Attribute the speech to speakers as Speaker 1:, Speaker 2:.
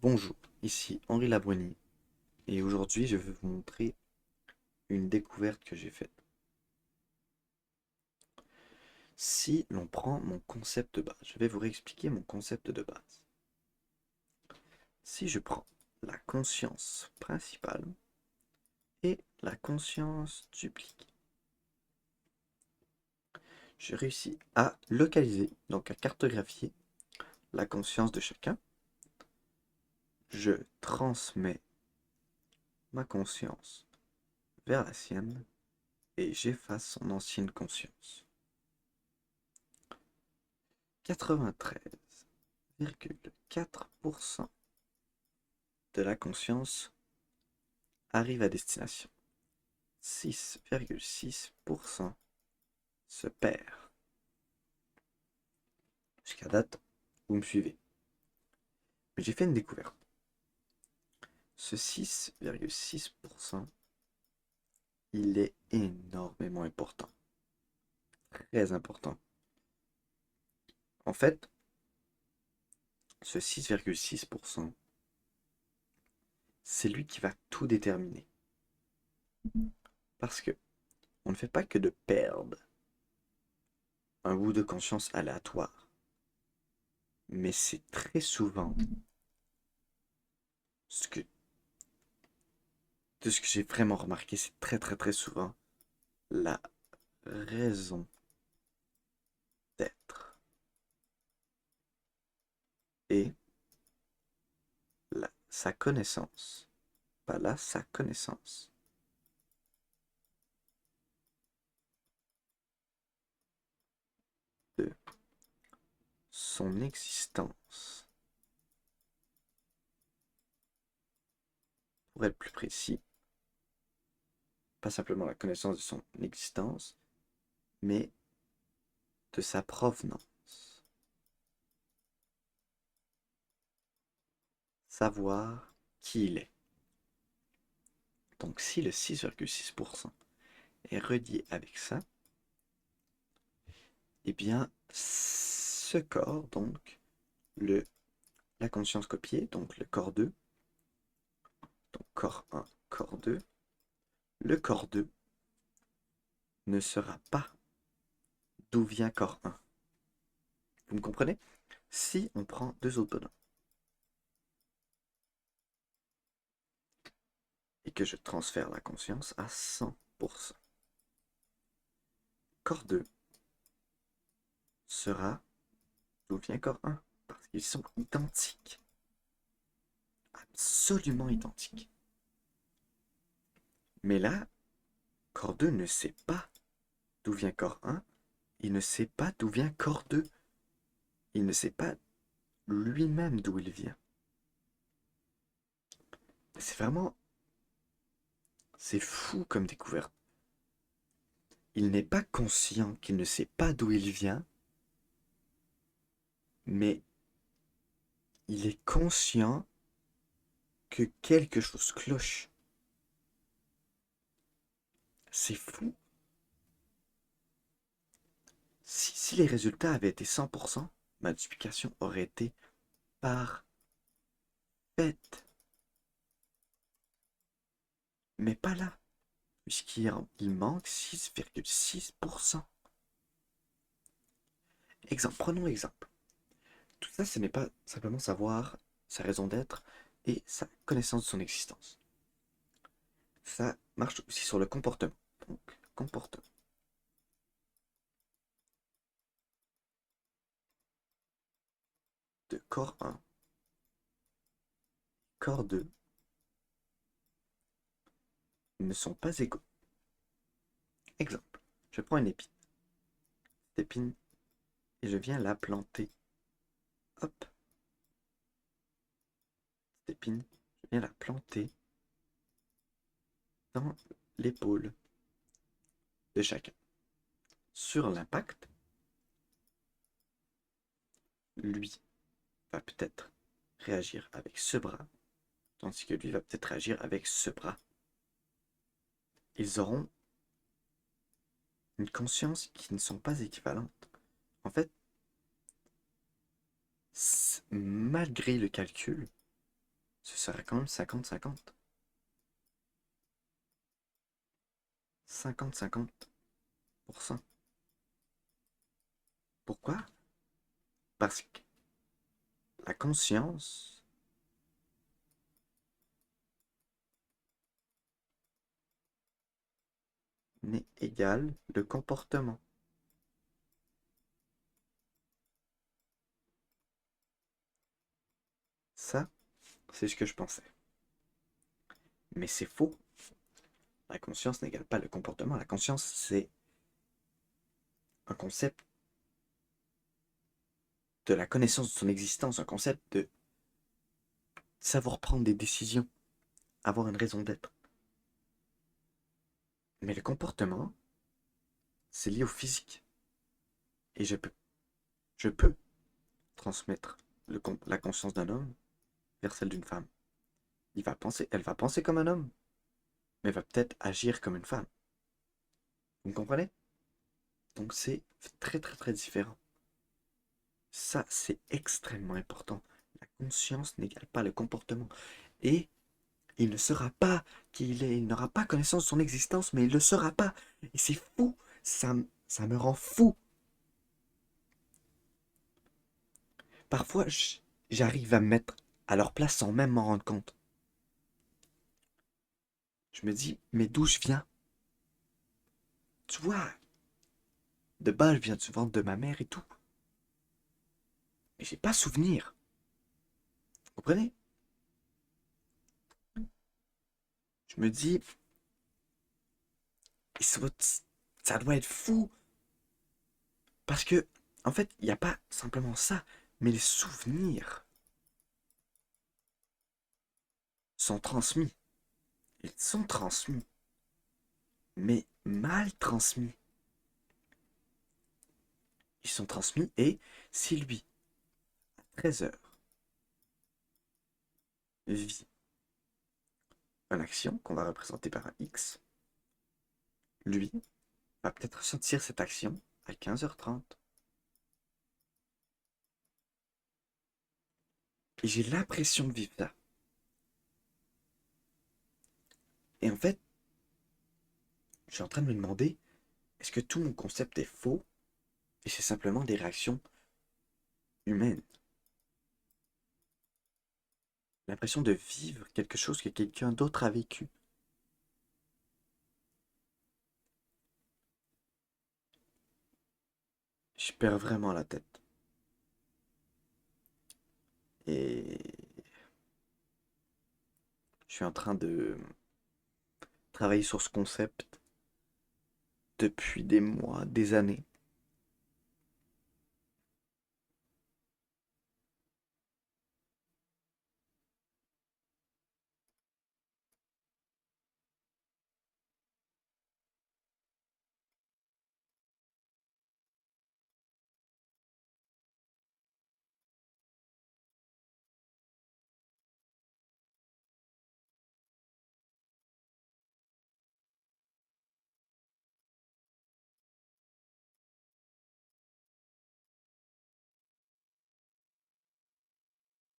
Speaker 1: Bonjour, ici Henri Labruni et aujourd'hui je vais vous montrer une découverte que j'ai faite. Si l'on prend mon concept de base, je vais vous réexpliquer mon concept de base. Si je prends la conscience principale et la conscience duplique, je réussis à localiser, donc à cartographier la conscience de chacun. Je transmets ma conscience vers la sienne et j'efface son ancienne conscience. 93,4% de la conscience arrive à destination. 6,6% se perd. Jusqu'à date, vous me suivez. Mais j'ai fait une découverte. Ce 6,6%, il est énormément important. Très important. En fait, ce 6,6%, c'est lui qui va tout déterminer. Parce que on ne fait pas que de perdre un bout de conscience aléatoire. Mais c'est très souvent ce que, de ce que j'ai vraiment remarqué, c'est très souvent la raison d'être et sa connaissance, pas là, sa connaissance de son existence. Pour être plus précis, pas simplement la connaissance de son existence, mais de sa provenance. Savoir qui il est. Donc si le 6,6% est relié avec ça, eh bien ce corps, donc la conscience copiée, donc le corps 2, donc corps 1, corps 2, le corps 2 ne sera pas d'où vient corps 1. Vous me comprenez? Si on prend deux autres bonhommes et que je transfère la conscience à 100%, corps 2 sera d'où vient corps 1 parce qu'ils sont identiques. Absolument identiques. Mais là, corps 2 ne sait pas d'où vient corps 1, il ne sait pas d'où vient corps 2. Il ne sait pas lui-même d'où il vient. C'est vraiment... C'est fou comme découverte. Il n'est pas conscient qu'il ne sait pas d'où il vient, mais il est conscient que quelque chose cloche. C'est fou. Si les résultats avaient été 100%, ma duplication aurait été parfaite. Mais pas là, puisqu'il manque 6,6%. Exemple, prenons exemple. Tout ça, ce n'est pas simplement savoir sa raison d'être et sa connaissance de son existence. Ça marche aussi sur le comportement. Donc, comportement. De corps 1, corps 2 ne sont pas égaux. Exemple, je prends une épine. Cette épine, et je viens la planter. Hop, cette épine, je viens la planter dans l'épaule de chacun. Sur l'impact, lui va peut-être réagir avec ce bras, tandis que lui va peut-être réagir avec ce bras. Ils auront une conscience qui ne sont pas équivalentes. En fait, malgré le calcul, ce serait quand même 50-50. 50-50%. Pourquoi? Parce que la conscience n'est égale le comportement. Ça, c'est ce que je pensais. Mais c'est faux. La conscience n'égale pas le comportement. La conscience, c'est un concept de la connaissance de son existence, un concept de savoir prendre des décisions, avoir une raison d'être. Mais le comportement, c'est lié au physique. Et je peux transmettre la conscience d'un homme vers celle d'une femme. Elle va penser comme un homme, mais va peut-être agir comme une femme. Vous me comprenez? Donc c'est très très très différent. Ça, c'est extrêmement important. La conscience n'égale pas le comportement. Et il ne sera pas il n'aura pas connaissance de son existence, mais il ne le sera pas. Et c'est fou. Ça me rend fou. Parfois, j'arrive à me mettre à leur place sans même m'en rendre compte. Je me dis, mais d'où je viens? Tu vois, de base, je viens du ventre de ma mère et tout. Mais j'ai pas souvenir. Vous comprenez? Je me dis, ça doit être fou. Parce que, en fait, il n'y a pas simplement ça, mais les souvenirs sont transmis. Ils sont transmis, mais mal transmis. Ils sont transmis et si lui, à 13 heures, vit une action qu'on va représenter par un X, lui va peut-être ressentir cette action à 15h30. Et j'ai l'impression de vivre ça. Et en fait, je suis en train de me demander, est-ce que tout mon concept est faux et c'est simplement des réactions humaines? L'impression de vivre quelque chose que quelqu'un d'autre a vécu. Je perds vraiment la tête. Et je suis en train de travailler sur ce concept depuis des mois, des années.